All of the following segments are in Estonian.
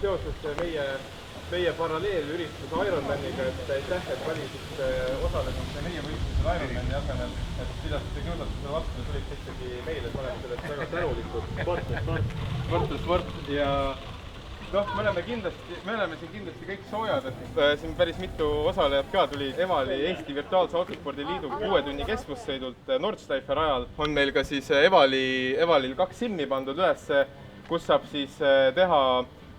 seoses meie paralleelürituse Ironmaniga, et aitäh, et valisid osalemist meie võistlusel Ironmani asemel, et pidasite kiusatusele vastu, tulite ikkagi meile, et oleme sellest väga tänulikud. Sport. Ja noh, me oleme siin kindlasti kõik soojad, et siin päris mitu osalejat ka tuli Evali Eesti Virtuaalse Autospordi Liidu 6 tunni keskvussõidult Nordschleife rajal. On meil ka siis Evalil 2 simmi pandud üles, kus saab siis teha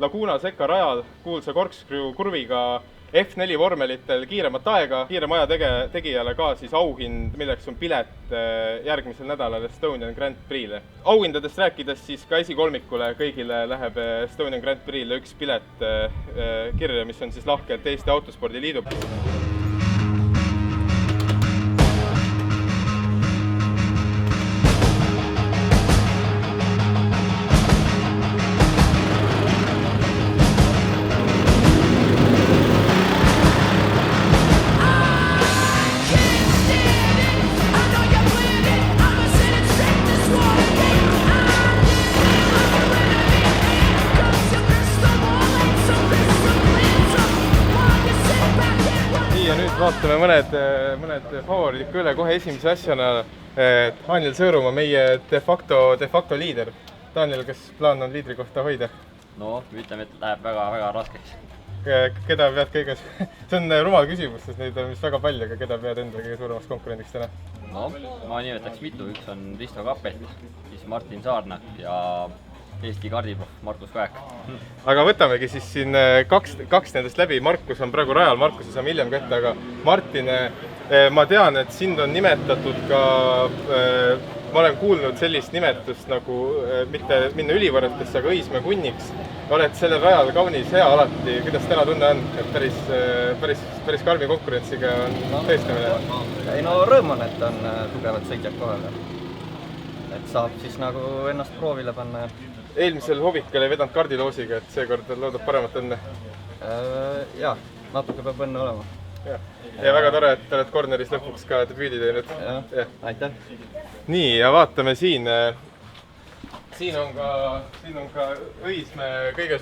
Laguna Seca rajal kuulsa corkscrew kurviga F4 vormelitel kiiremat aega. Kiirema aja tegijale ka siis auhind, milleks on pilet järgmisel nädalal Estonian Grand Prix'le. Auhindadest rääkides siis ka esikolmikule kõigile läheb Estonian Grand Prix'le üks pilet kirja, mis on siis lahkelt Eesti Autospordi Liidu. Vaatame mõned favoriidid ka üle kohe esimese asjana. Daniel Sõõrumaa, meie de facto liider. Daniel, kas plaan on liidri kohta hoida? No, ütleme, et läheb väga raskeks. Keda pead kõige... See on rumal küsimus, sest neid on vist väga palju, aga keda pead enda kõige suuremaks konkurendiks täna? No, ma nimetaks mitu. Üks on Risto Kappelt, siis Martin Saarnak ja Eesti kardiproff Markus Väek. Aga võtamegi siis siin kaks nendest läbi. Markus on praegu rajal, Markuse saame hiljem kätte, aga Martin, ma tean, et sind on nimetatud ka, ma olen kuulnud sellist nimetust nagu mitte minna ülivõrratesse, aga Õismäe kunniks. Oled sellel rajal kaunis hea alati, kuidas täna tunne on, et päris karmi konkurentsiga on tõestamine? Ei no rõõm on, et on tugevad sõitjad kohal. Et saab siis nagu ennast proovile panna. Eelmisel hommikul ei vedanud kardiloosiga, et seekord loodab paremat õnne. Jaa, natuke peab õnne olema. Ja väga tore, et oled corneris lõpuks ka debüüdi teinud. Aitäh. Nii, ja vaatame siin. Siin on ka Õismäe kõige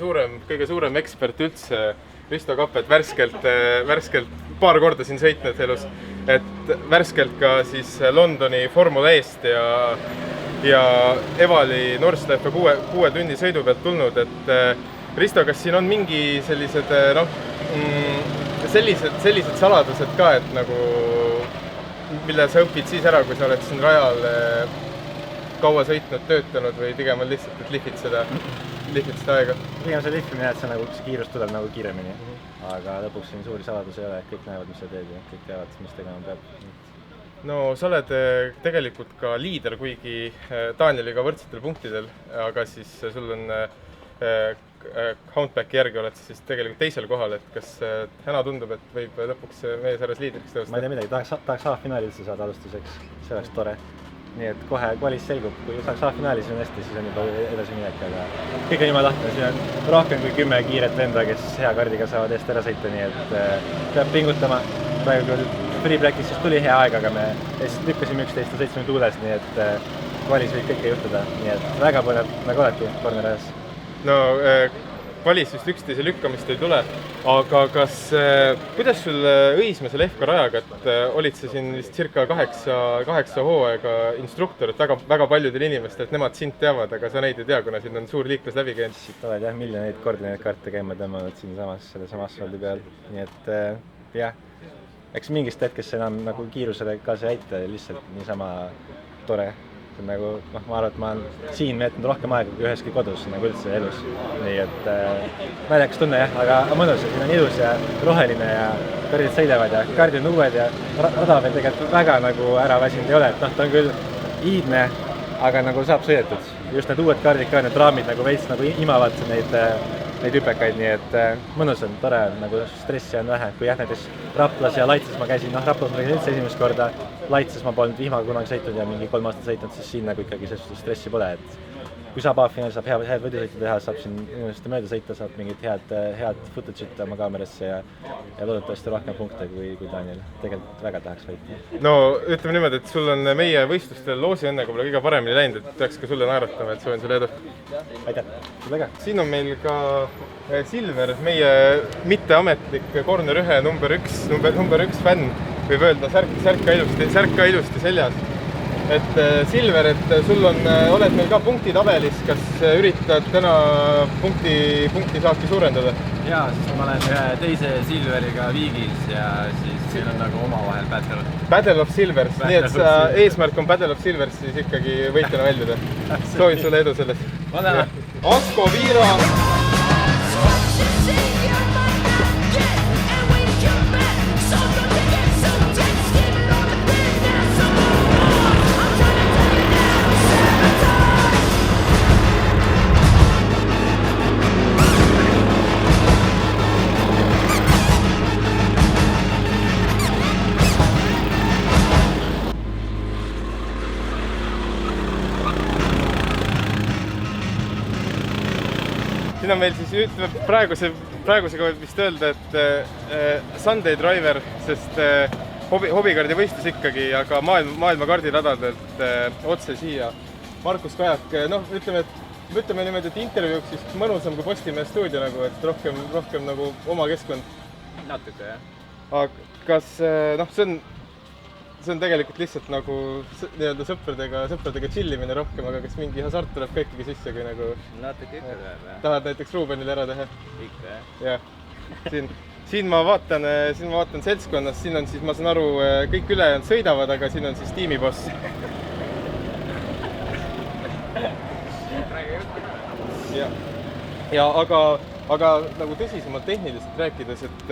suurem ekspert üldse, Risto Kappelt, värskelt paar korda siin sõitnud elus, et värskelt ka siis Londoni Formula Eest ja Evali Nordschleife 6 tunni sõidu pealt tulnud, et Risto, kas siin on mingi sellised saladused ka, et nagu, mille sa õpid siis ära, kui sa oled siin rajal kaua sõitnud, töötanud või pigem on lihtsalt, et lihvid seda aega? Pigem see lihvimine, et see nagu kiirus tuleb nagu kiiremini, aga lõpuks siin suuri saladus ei ole, kõik näevad, mis sa teed ja kõik teavad, mis tegema peab. No sa oled tegelikult ka liider, kuigi Danieliga võrdsetel punktidel, aga siis sul on Countbacki järgi oled siis tegelikult teisel kohal, et kas täna tundub, et võib lõpuks meie sarjas liidriks tõusta? Ma ei tea midagi, tahaks A-finaali üldse saada alustuseks, see oleks tore. Nii et kohe kvalis selgub, kui saaks A-finaali, siis on hästi, siis on juba edasi minek, aga kõik on jumala tahte, siin on rohkem kui 10 kiiret venda, kes hea kardiga saavad eest ära sõita, nii et peab pingutama. Praegu küll free practice'is tuli hea aeg, aga me lükkasime 11 ja 7 tuules, nii et kvalis võib kõike juhtuda, nii et väga põnev, nagu alati corner ajas. No kvalis just üksteise lükkamist ei tule, aga kuidas sul Õismäe selle FK rajaga, et olid sa siin vist circa 8 hooaega instruktor, et väga paljudel inimestel, et nemad sind teavad, aga sa neid ei tea, kuna siin on suur liiklus läbi käinud. Siit oled jah, miljoneid kordi neid karte käima tõmmanud siin sellesama asfaldi peal, nii et jah, eks mingist hetkest enam nagu kiirusele ka see aita lihtsalt niisama tore. Nagu, ma arvan, et ma olen siin meetnud rohkem aega kui üheski kodus nagu üldse elus. Nii et naljakas tunne jah, aga mõnus, siin on ilus ja roheline ja kardid sõidavad ja kardid on uued ja rada veel tegelikult väga nagu ära väsinud ei ole, et ta on küll iidne, aga nagu saab sõidetud. Just need uued kardid ka, need raamid nagu veits nagu imavad neid hüpekaid, nii et mõnus on, tore on, nagu stressi on vähe. Kui jah, näiteks Raplas ja Laitses ma käisin, Raplas ma käisin üldse esimest korda, Laitses ma polnud vihmaga kunagi sõitnud ja mingi 3 aastat sõitnud, siis siin nagu ikkagi stressi pole, et kui saab A-finaal, saab head võidusõitu teha, saab siin inimeste mööda sõita, saab mingit head footage'it oma kaamerasse ja loodetavasti rohkem punkte kui Daniel. Tegelikult väga tahaks võita. No ütleme niimoodi, et sul on meie võistlustel loosi õnnega pole kõige paremini läinud, et peaks ka sulle naeratama, et soovin sulle edu. Aitäh, sulle ka. Siin on meil ka Silver, meie mitteametlik Corner 1 number 1 fänn, võib öelda, särk ka ilusti seljas. Et Silver, et sul oled meil ka punktitabelis, kas üritad täna punkti saaki suurendada? Jaa, siis ma olen ühe teise Silveriga viigis ja siis meil on nagu omavahel battle. Battle of Silvers, nii et sa eesmärk on Battle of Silvers siis ikkagi võitjana väljuda. Soovin sulle edu selles. Ma tänan. Asko Viira! Siin on meil siis praegusega võib vist öelda, et Sunday driver, sest hobikardi võistlus ikkagi, aga maailma kardiradadelt otse siia. Markus Kajak, ütleme niimoodi, et intervjuuks siis mõnusam kui Postimehe stuudio, et rohkem nagu oma keskkond. Natuke, jah. Aga kas, see on tegelikult lihtsalt nagu nii-öelda sõpradega chillimine rohkem, aga kas mingi hasart tuleb ka ikkagi sisse, kui nagu natuke ikka tuleb, jah. Tahad näiteks Rubenile ära teha? Ikka, jah. Siin ma vaatan seltskonnas, siin on siis, ma saan aru, kõik ülejäänud sõidavad, aga siin on siis tiimiboss. Aga nagu tõsisemalt tehniliselt rääkides, et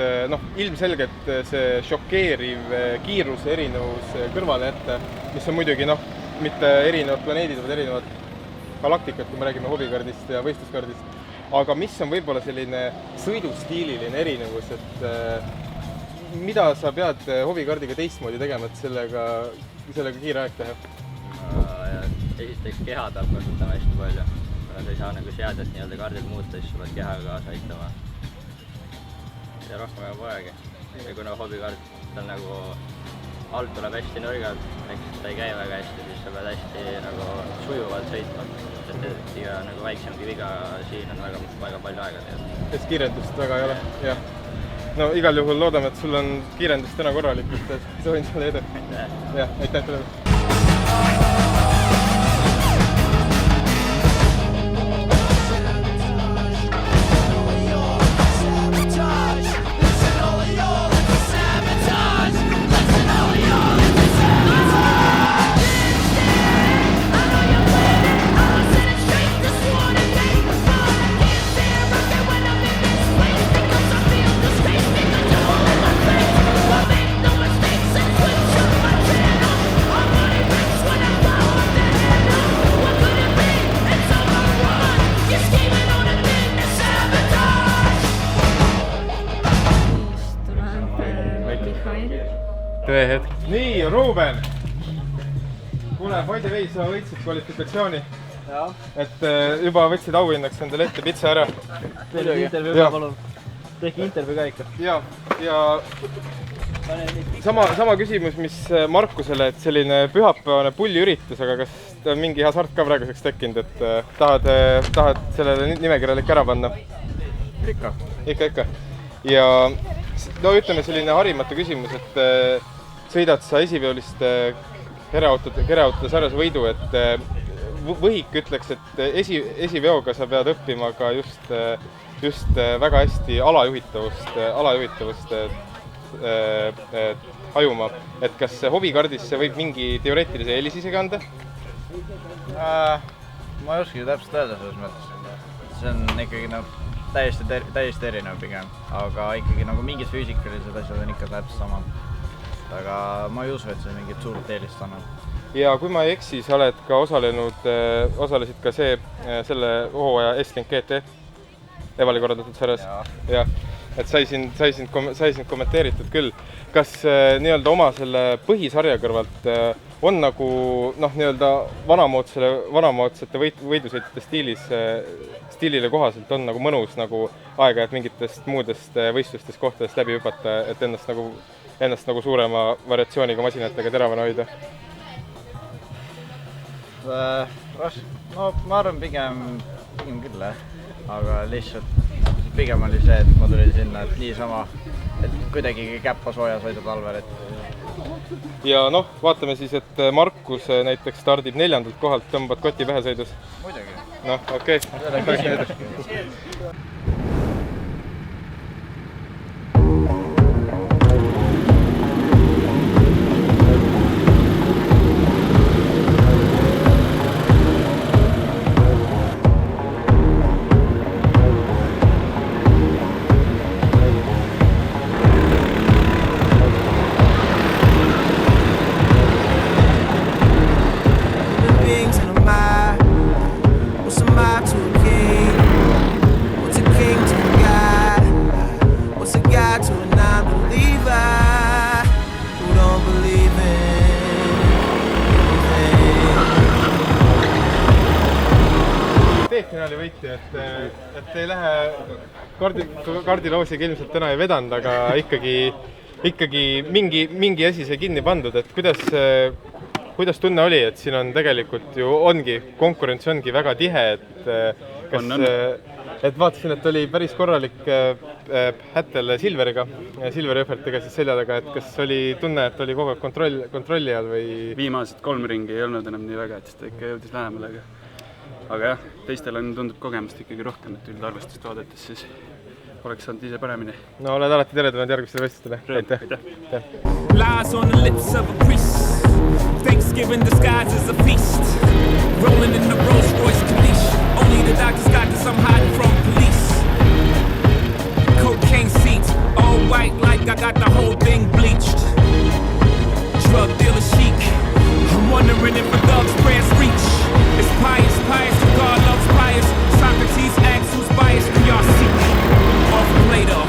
ilmselgelt see šokeeriv kiiruse erinevus kõrvale jätta, mis on muidugi mitte erinevad planeedid, vaid erinevad galaktikad, kui me räägime hobikardist ja võistluskardist, aga mis on võib-olla selline sõidustiililine erinevus, et mida sa pead hobikardiga teistmoodi tegema, et sellega kiire aeg teha? Esiteks keha peab kasutama hästi palju. Sa ei saa nagu seadet nii-öelda kardil muuta, siis sa pead kehaga kaasa aitama. Ja rohkem ei poegi. Ja kuna hobikard on nagu alt tuleb hästi nõrgalt, ehk ta ei käi väga hästi, siis sa pead hästi nagu sujuvalt sõitma. Et iga nagu väiksemgi viga siin on väga palju aega teha. Sest kiirendust väga ei ole? Jah. No igal juhul loodame, et sul on kiirendust täna korralikult, et soovin sulle edu. Jah, aitäh tulemast! Nii, Ruben! Kuule, by the way, sa võitsid kvalifikatsiooni. Et juba võtsid auhinnaks endale ette pitsa ära. Tehki intervjuu ka, palun. Tehki intervjuu ka ikka. Ja sama küsimus, mis Markusele, et selline pühapäevane pulliüritus, aga kas on mingi hasart ka praeguseks tekkinud, et tahad sellele nimekirjale ikka ära panna? Ikka. Ja ütleme selline harimatu küsimus, et sõidad sa esiveolist kereautode sarjas võidu, et võhik ütleks, et esiveoga sa pead õppima ka just väga hästi alajuhitavust hajuma. Et kas hobikardisse võib mingi teoreetilise eelis isegi anda? Ma ei oska ju täpselt öelda selles mõttes. See on ikkagi täiesti erinev pigem, aga ikkagi nagu mingis füüsikalised asjad on ikka täpselt sama. Aga ma ei usu, et see mingit suurt eelist annab. Ja kui ma ei eksi, sa oled ka osalesid ka selle hooaja S-Link GT Evali korraldatud sarjas. Ja, et sai sind kommenteeritud küll. Kas nii-öelda oma selle põhisarja kõrvalt on nagu nii-öelda vanamoodsate võidusõitjate stiilile kohaselt on nagu mõnus nagu aeg-ajalt mingitest muudest võistlustest kohtadest läbi hüpata, et ennast nagu suurema variatsiooniga masinatega teravana hoida? No ma arvan pigem küll, aga lihtsalt pigem oli see, et ma tulin sinna, et niisama, et kuidagi käppa soojas hoida talvel. Ja vaatame siis, et Markus näiteks stardib 4. kohalt, tõmbad koti pähe sõidus. Muidugi. Okei. Finaali võiti, et ei lähe kardiloosiga ilmselt täna ei vedanud, aga ikkagi mingi asi sai kinni pandud, et kuidas tunne oli, et siin on tegelikult ju konkurents ongi väga tihe, et vaatasin, et oli päris korralik hättel Silveri Õhvertiga siis selja taga, et kas oli tunne, et oli kogu aeg kontrolli all või? Viimased 3 ringi ei olnud enam nii väga, et siis ta ikka jõudis lähemale, aga jah, teistel on tundub kogemust ikkagi rohkem, et üldarvestust vaadates siis oleks saanud ise paremini. No oled alati teretulnud järgmistele võistlustele. Aitäh! Lies on the lips of a priest. Thanksgiving disguised as a feast. Rolling in the Rolls Royce Caliche. Only the doctors got this, I'm hiding from police. Cocaine seats, all white like I got the whole thing bleached. Drug dealer chic. I'm wondering if a thug's prayers reach. It's pious, who God loves pious. Socrates asks who's biased, we are seek. Off Plato,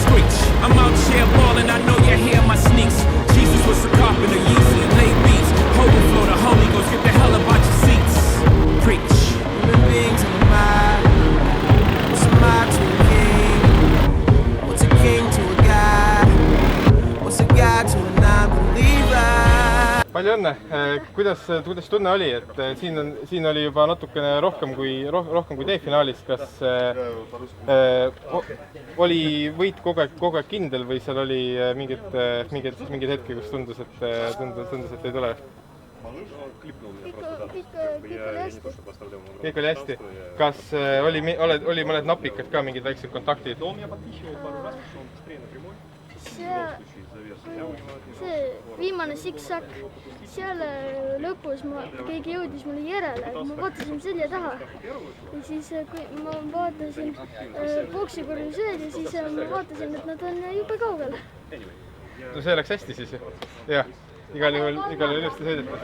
screech. I'm out here balling, I know you hear my sneaks. Jesus was a carpenter, Yeezy, late beats. Overflow, the Holy Ghost, get the hell about your seats. Preach. Human beings in the mind. What's a mind to a king? What's a king to a god? What's a god to a non-believer? Palju õnne! Kuidas tunne oli, et siin oli juba natukene rohkem kui D-finaalis, kas oli võit kogu aeg kindel või seal oli mingid hetki, kus tundus, et ei tule? Kõik oli hästi. Kas oli mõned napikad ka, mingid väiksed kontaktid? See viimane siksak, seal lõpus keegi jõudis mulle järele, ma vaatasin selja taha ja siis kui ma vaatasin boksikorvi sööd ja siis ma vaatasin, et nad on jube kaugel. No see läks hästi siis, jah, igal juhul ilusti sõidetud.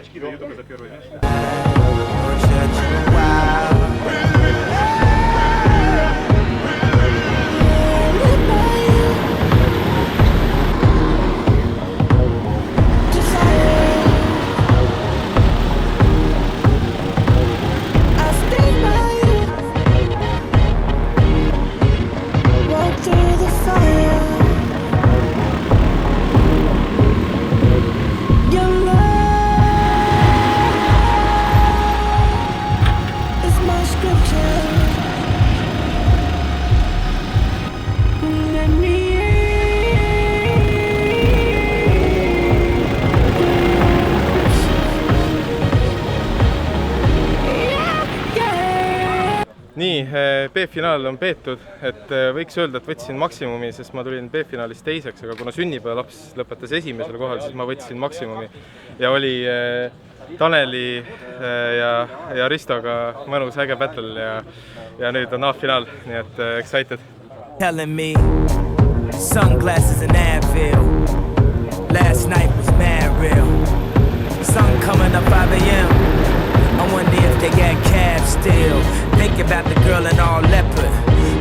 Nii, B-finaal on peetud, et võiks öelda, et võtsin maksimumi, sest ma tulin B-finaalis teiseks, aga kuna sünnipäevalaps lõpetas esimesel kohal, siis ma võtsin maksimumi. Ja oli Taneli ja Ristoga mõnus äge battle ja nüüd on A-finaal, nii et excited. Telling me sunglasses and Advil. Last night was mad real. Sun coming up 5 a.m. I wonder if they got cabs still. Think about the girl in all leopard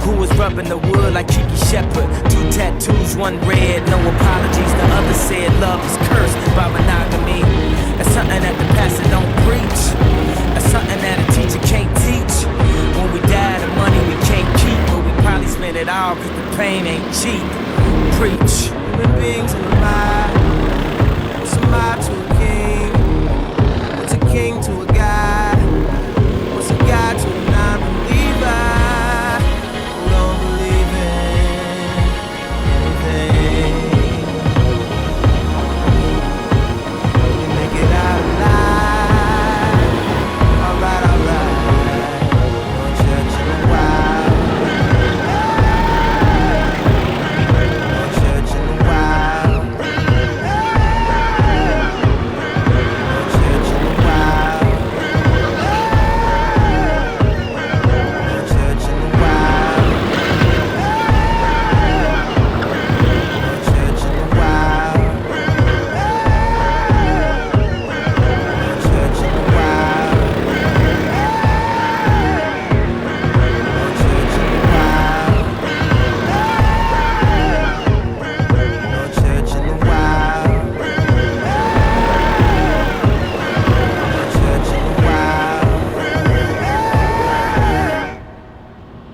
who was rubbing the wood like Kiki Shepard. 2 tattoos, 1 red, no apologies. The other said love is cursed by monogamy. That's something that the pastor don't preach. That's something that a teacher can't teach. When we die, the money we can't keep, but we probably spend it all cause the pain ain't cheap. Preach. Human beings in the mind. What's a mob to a king? What's a king to a god? What's a god to a non-believer who don't believe in anything? We make it out alive. Alright, alright. No church in a while. No church in a while. No church in a while. No church in a while. No church in a while. No church in a while. No church in a while. No church in a while. No church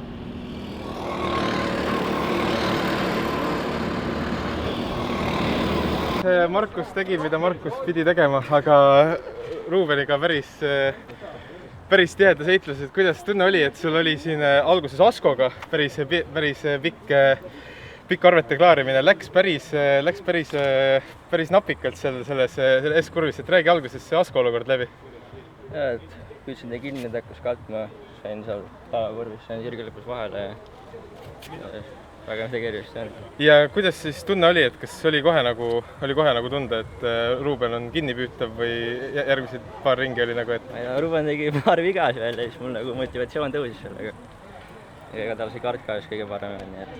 in a while. Markus tegi, mida Markus pidi tegema, aga Ruubeniga päris tiheda seitlus, et kuidas tunne oli, et sul oli siin alguses Askoga päris pikk arvete klaarimine, läks päris napikalt selles S-kurvis, et räägi alguses see Asko olukord läbi. Ja, et püüdsin ta kinni, ta hakkas katma, sain seal tavakurvis, sain sirge lõpus vahele ja väga keeruliselt jäänud. Ja kuidas siis tunne oli, et kas oli kohe nagu tunda, et Ruuben on kinnipüütav või järgmised paar ringi oli nagu, et... Ja Ruuben tegi paar vigas veel ja siis mul nagu motivatsioon tõusis sellega. Ega tal see kart kahjuks kõige parem on, nii et...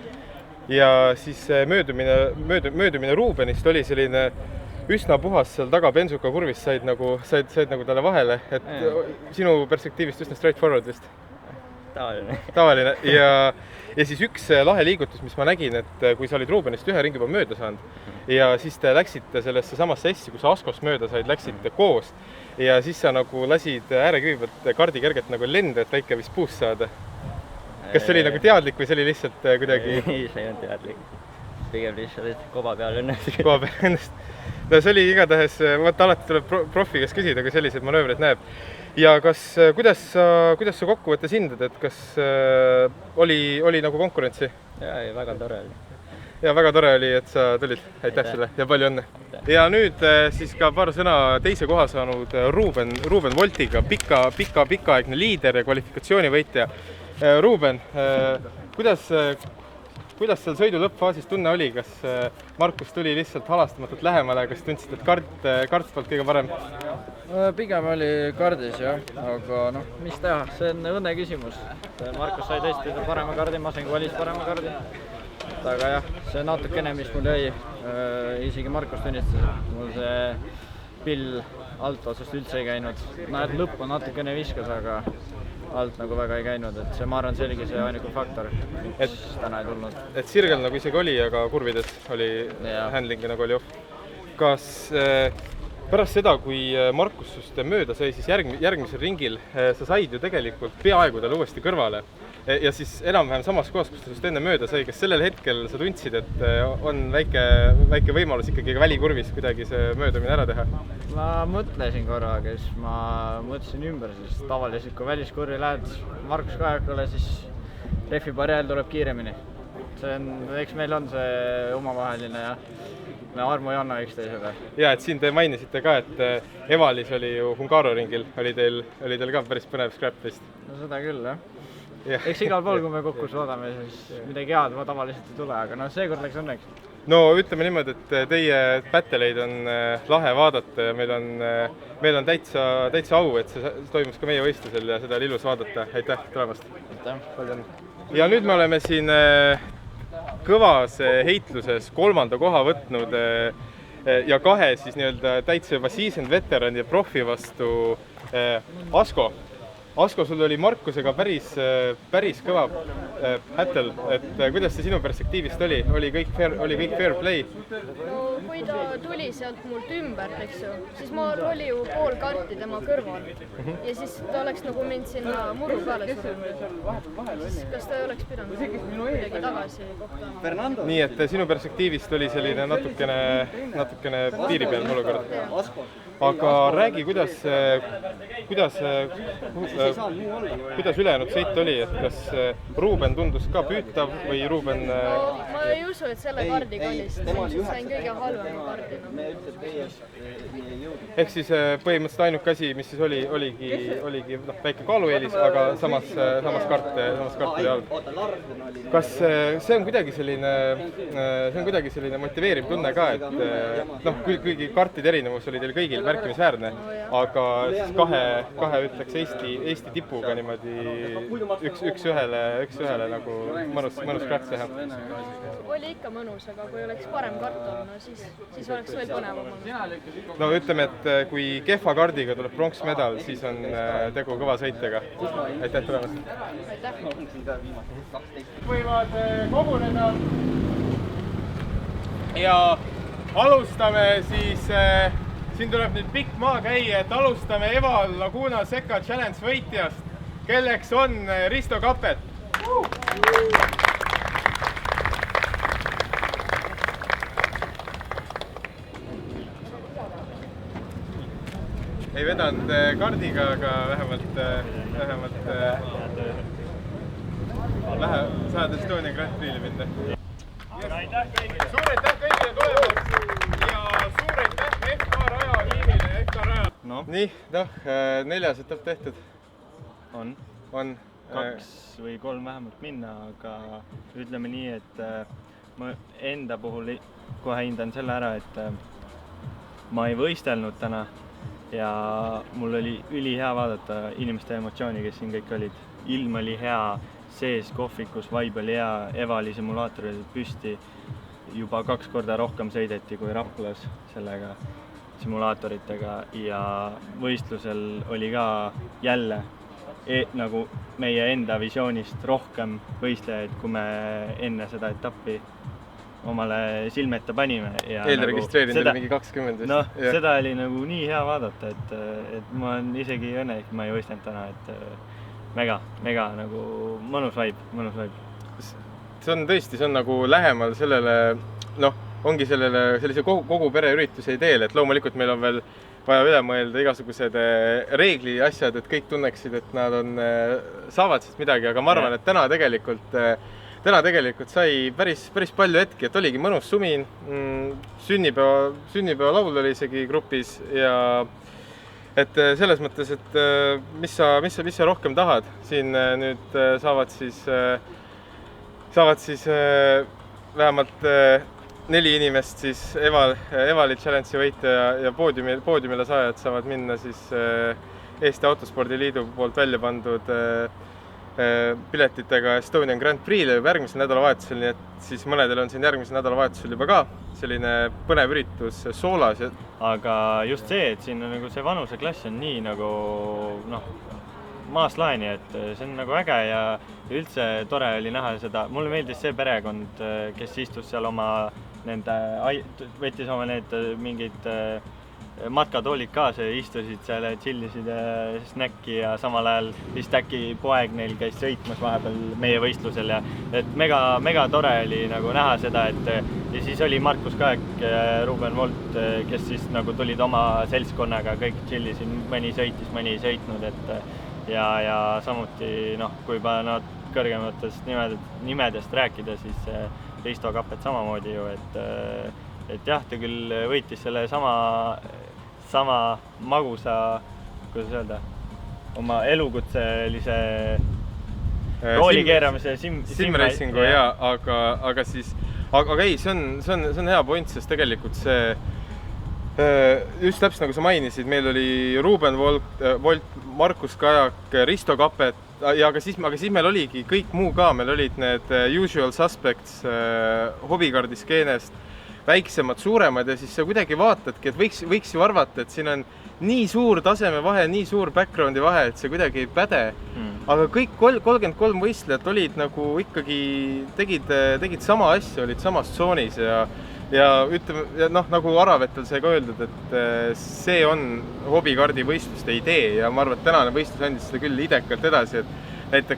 Ja siis möödumine Ruubenist oli selline üsna puhas seal taga bensuka kurvis, said nagu talle vahele, et sinu perspektiivist üsna straightforward vist? Tavaline. Ja siis üks lahe liigutus, mis ma nägin, et kui sa olid Ruubenist ühe ringi juba mööda saanud ja siis te läksite sellesse samasse sessi, kui sa Askost mööda said, läksite koos ja siis sa nagu lasid äärekivi pealt kardi kergelt nagu lenda, et väike vist puust saada. Kas see oli nagu teadlik või see oli lihtsalt kuidagi... Ei, see ei olnud teadlik. Pigem lihtsalt koba peal õnnest. Koba peal õnnest. No see oli igatahes, vaata alati tuleb profi, kes küsida, kui sellised manöövrid näeb. Ja kuidas sa kokkuvõttes hindad, et kas oli nagu konkurentsi? Jaa, väga tore oli. Ja väga tore oli, et sa tulid. Aitäh sulle ja palju õnne. Ja nüüd siis ka paar sõna teise koha saanud Ruuben Voltiga, pikaaegne liider ja kvalifikatsioonivõitja. Ruuben, kuidas seal sõidu lõppfaasis tunne oli? Kas Markus tuli lihtsalt halastamatult lähemale, kas tundsid, et kart poolt kõige parem? Pigem oli kardis jah, aga noh, mis teha, see on õnne küsimus. Markus sai tõesti parema kardi, ma sain valis parema kardi. Aga jah, see natukene, mis mul jäi, isegi Markus tunnistas, et mul see pill alt otsast üldse ei käinud. Näed, lõppu natukene viskas, aga alt nagu väga ei käinud, et see, ma arvan, see oligi see ainuke faktor, mis täna ei tulnud. Et sirgel nagu isegi oli, aga kurvides oli handlingi nagu oli off. Kas pärast seda, kui Markus sust mööda sai, siis järgmisel ringil sa said ju tegelikult peaaegu talle uuesti kõrvale ja siis enam-vähem samas kohas, kus ta sust enne mööda sai, kas sellel hetkel sa tundsid, et on väike võimalus ikkagi välikurvis kuidagi see möödumine ära teha? Ma mõtlesin korra, aga siis ma mõtlesin ümber, siis tavaliselt kui väliskurvi lähed Markus Kajakule, siis refi barjeel tuleb kiiremini. Eks meil on see omavaheline ja me armu ei anna üksteisele. Ja, et siin te mainisite ka, et Evalis oli ju Hungaro ringil, oli teil ka päris põnev scrap vist? No seda küll, jah. Eks igal pool, kui me kokku saadame, siis midagi head ma tavaliselt ei tule, aga seekord läks õnneks. No ütleme niimoodi, et teie pätteleid on lahe vaadata ja meil on täitsa au, et see toimus ka meie võistlusel ja seda oli ilus vaadata. Aitäh tulemast! Aitäh! Ja nüüd me oleme siin kõvas heitluses 3. koha võtnud ja 2 siis täitsa juba seasoned veteran ja profi vastu Asko. Asko, sul oli Markusega päris kõva hättel, et kuidas see sinu perspektiivist oli? Oli kõik fair play? No kui ta tuli sealt mult ümbert, eks ju, siis mul oli ju pool karti tema kõrval ja siis ta oleks nagu mind sinna muru peale surunud. Siis kas ta ei oleks pidanud kuidagi tagasi kohtama? Nii, et sinu perspektiivist oli selline natukene piiri peal olukord. Aga räägi, kuidas ülejäänud sõit oli, et kas Ruuben tundus ka püütav või Ruuben... No, ma ei usu, et selle kardiga oli, sest ma sain kõige halvema kardina. Ehk siis põhimõtteliselt ainuke asi, mis siis oligi väike kaalueelis, aga samas kart oli all. Kas see on kuidagi selline motiveeriv tunne ka, et kuigi kartide erinevus oli teil kõigil märkimisväärne, aga siis kahe ütleks Eesti tipuga niimoodi üks ühele nagu mõnus kratš teha. Oli ikka mõnus, aga kui oleks parem kart olnud, siis oleks veel põnevam olnud. No ütleme, et kui kehva kardiga tuleb pronksmedal, siis on tegu kõva sõitjaga. Aitäh tulemast! Aitäh! Võivad koguneda ja alustame siis, siin tuleb nüüd pikk maakäija, et alustame Eval Laguna Seca Challenge võitjast, kelleks on Risto Kappet. Ei vedanud kardiga, aga vähemalt saad Estonia Grand Prix'le minna. Suur aitäh kõigile tulemast ja suur aitäh FK Raja tiimile, Nii, 4. etapp tehtud. On 2 või 3 vähemalt minna, aga ütleme nii, et ma enda puhul kohe hindan selle ära, et ma ei võistelnud täna ja mul oli ülihea vaadata inimeste emotsiooni, kes siin kõik olid. Ilm oli hea, sees kohvikus, vibe oli hea, Evali simulaator oli püsti. Juba 2 korda rohkem sõideti kui Raplas sellega simulaatoritega ja võistlusel oli ka jälle nagu meie enda visioonist rohkem võistlejaid, kui me enne seda etappi omale silmeta panime. Eelregistreerinud oli mingi 20 vist. Seda oli nagu nii hea vaadata, et ma olen isegi õnnelik, ma ei võistlenud täna, et mega nagu mõnus vibe. See on tõesti, see on nagu lähemal sellele, ongi sellise kogu pereürituse ideel, et loomulikult meil on veel vaja üle mõelda igasugused reegli asjad, et kõik tunneksid, et nad saavad siit midagi, aga ma arvan, et täna tegelikult sai päris palju hetki, et oligi mõnus sumin, sünnipäeva laul oli isegi grupis ja et selles mõttes, et mis sa rohkem tahad, siin nüüd saavad siis vähemalt 4 inimest siis Evali Challenge'i võitja ja poodiumile saajad saavad minna siis Eesti Autospordi Liidu poolt välja pandud piletitega Estonian Grand Prix'le juba järgmisel nädalavahetusel, nii et siis mõnedel on siin järgmisel nädalavahetusel juba ka selline põnev üritus Soolas. Aga just see, et siin on nagu see vanuseklass on nii nagu maast laeni, et see on nagu äge ja üldse tore oli näha seda. Mulle meeldis see perekond, kes istus seal võttis oma need mingid matkatoolid kaasa ja istusid seal ja chillisid snäkki ja samal ajal vist äkki poeg neil käis sõitmas vahepeal meie võistlusel ja et mega tore oli nagu näha seda, et ja siis oli Markus Kaek, Ruben Volt, kes siis nagu tulid oma seltskonnaga, kõik chillisid, mõni sõitis, mõni ei sõitnud, et ja samuti kui juba nad kõrgematest nimedest rääkida, siis Risto Kappet samamoodi ju, et jah, ta küll võitis selle sama magusa, kuidas öelda, oma elukutselise rooli keeramise simracingu ja, aga ei, see on hea point, sest tegelikult see just täpselt nagu sa mainisid, meil oli Ruben Volt, Markus Kajak, Risto Kappet ja aga siis meil oligi kõik muu ka, meil olid need usual suspects hobikardis skeenest, väiksemad, suuremad ja siis sa kuidagi vaatadki, et võiks ju arvata, et siin on nii suur tasemevahe, nii suur backgroundi vahe, et see kuidagi ei päde. Aga kõik 33 võistlejat olid nagu ikkagi, tegid sama asja, olid samas tsoonis ja ütleme, nagu Aravetel sai ka öeldud, et see on hobikardi võistluste idee ja ma arvan, et tänane võistlus andis seda küll idekalt edasi, et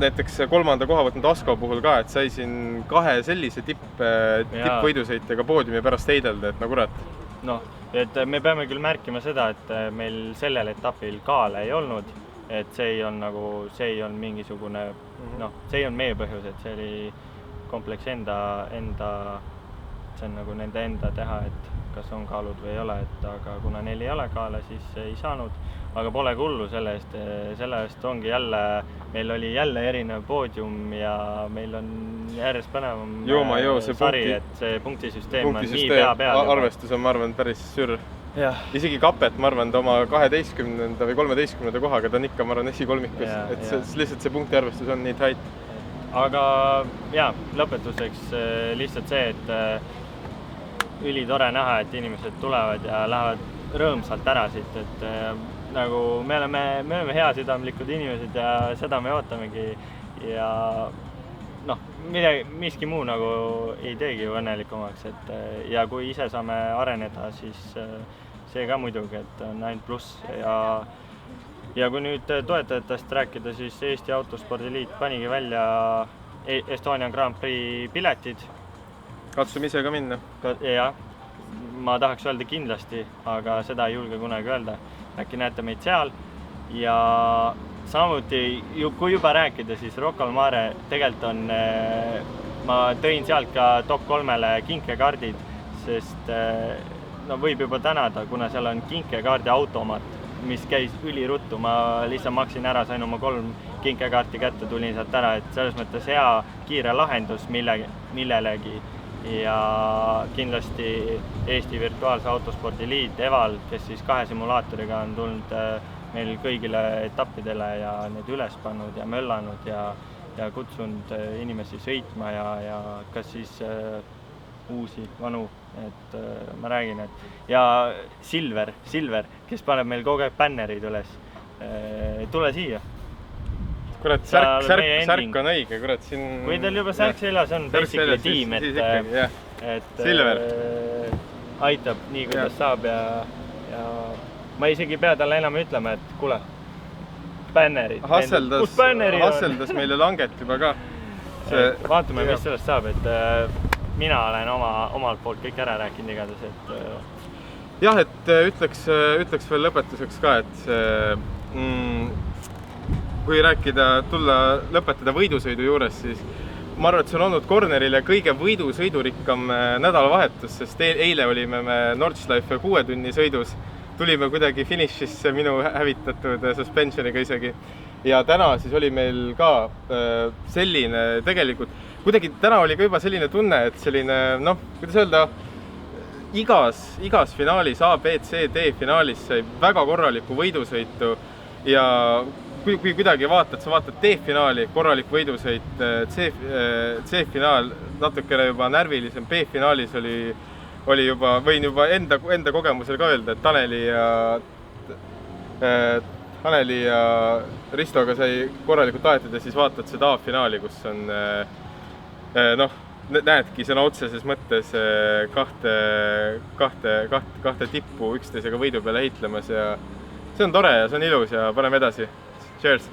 näiteks 3. koha võtnud Asko puhul ka, et sai siin 2 sellise tippvõidusõitjaga poodiumi pärast heidelda, et kurat. Et me peame küll märkima seda, et meil sellel etapil kaale ei olnud, et see ei on mingisugune, see ei on meie põhjus, et see oli kompleks enda, see on nagu nende enda teha, et kas on kaalud või ei ole, aga kuna neil ei ole kaale, siis ei saanud, aga pole hullu selle eest ongi jälle, meil oli jälle erinev poodium ja meil on järjest põnevam sari, et see punktisüsteem on nii pea peal. Arvestus on, ma arvan, päris sür. Isegi Kapet, ma arvan, oma 12. või 13. kohaga ta on ikka, ma arvan, esikolmikus, et lihtsalt see punktiarvestus on nii tight. Aga lõpetuseks lihtsalt see, et ülitore näha, et inimesed tulevad ja lähevad rõõmsalt ära siit, et nagu me oleme heasüdamlikud inimesed ja seda me ootamegi ja miski muu nagu ei teegi ju õnnelikumaks, et ja kui ise saame areneda, siis see ka muidugi, et on ainult pluss ja kui nüüd toetajatest rääkida, siis Eesti Autospordiliit panigi välja Estonian Grand Prix piletid. Katsume ise ka minna. Jah, ma tahaks öelda kindlasti, aga seda ei julge kunagi öelda. Äkki näete meid seal ja samuti, kui juba rääkida, siis Rocca al Mare tegelikult on, ma tõin sealt ka top 3-le kinkekardid, sest võib juba tänada, kuna seal on kinkekaardi automaat, mis käis üliruttu, ma lihtsalt maksin ära, sain oma 3 kinkekaarti kätte, tulin sealt ära, et selles mõttes hea kiire lahendus millelegi ja kindlasti Eesti Virtuaalse Autospordi Liit Eval, kes siis 2 simulaatoriga on tulnud meil kõigile etappidele ja need üles pannud ja möllanud ja kutsunud inimesi sõitma ja kas siis uusi, vanu, et ma räägin, et ja Silver, kes paneb meil kogu aeg bännerid üles, tule siia. Kurat, särk on õige, kurat siin... Kui teil juba särk seljas on basically tiim, et aitab nii, kuidas saab ja ma isegi ei pea talle enam ütlema, et kuule, bännerid. Hasseldas meile langet juba ka. Vaatame, mis sellest saab, et mina olen omalt poolt kõik ära rääkinud igades, et... Jah, et ütleks veel lõpetuseks ka, et kui lõpetada võidusõidu juures, siis ma arvan, et see on olnud Cornerile kõige võidusõidurikkam nädalavahetus, sest eile olime me Nordschleife 6 tunni sõidus, tulime kuidagi finišisse minu hävitatud suspensioniga isegi ja täna siis oli meil ka selline tegelikult, kuidagi täna oli ka juba selline tunne, et selline, kuidas öelda, igas finaalis, A, B, C, D finaalis sai väga korraliku võidusõitu ja kui kuidagi vaatad, sa vaatad D-finaali, korralik võidusõit, C-finaal natukene juba närvilisem, B-finaalis oli juba, võin juba enda kogemusel ka öelda, et Taneli ja Ristoga sai korralikult aetud ja siis vaatad seda A-finaali, kus on, näedki sõna otseses mõttes kahte tippu üksteisega võidu peale heitlemas ja see on tore ja see on ilus ja paneme edasi. Cheers!